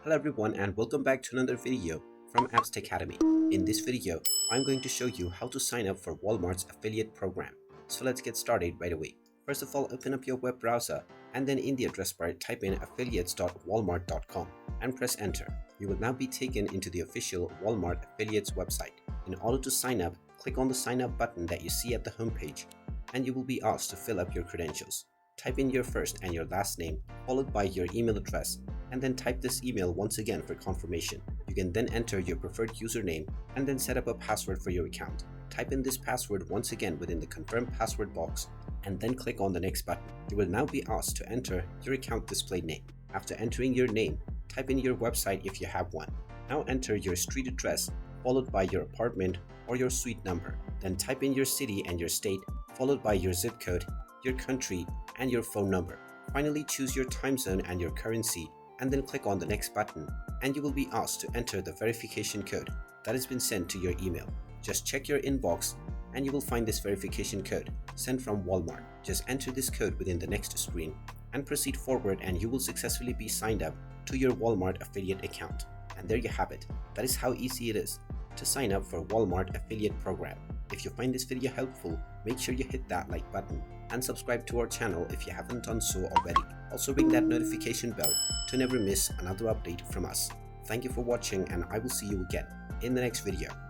Hello everyone and welcome back to another video from Appst Academy. In this video, I'm going to show you how to sign up for Walmart's affiliate program. So let's get started right away. First of all, open up your web browser and then in the address bar type in affiliates.walmart.com and press enter. You will now be taken into the official Walmart affiliates website. In order to sign up, click on the sign up button that you see at the homepage and you will be asked to fill up your credentials. Type in your first and your last name followed by your email address and then type this email once again for confirmation. You can then enter your preferred username and then set up a password for your account. Type in this password once again within the confirm password box and then click on the next button. You will now be asked to enter your account display name. After entering your name, type in your website if you have one. Now enter your street address followed by your apartment or your suite number. Then type in your city and your state followed by your zip code, your country, and your phone number. Finally, choose your time zone and your currency and then click on the next button and you will be asked to enter the verification code that has been sent to your email. Just check your inbox and you will find this verification code sent from Walmart. Just enter this code within the next screen and proceed forward and you will successfully be signed up to your Walmart affiliate account. And there you have it. That is how easy it is to sign up for Walmart affiliate program. If you find this video helpful, make sure you hit that like button and subscribe to our channel if you haven't done so already. Also ring that notification bell to never miss another update from us. Thank you for watching and I will see you again in the next video.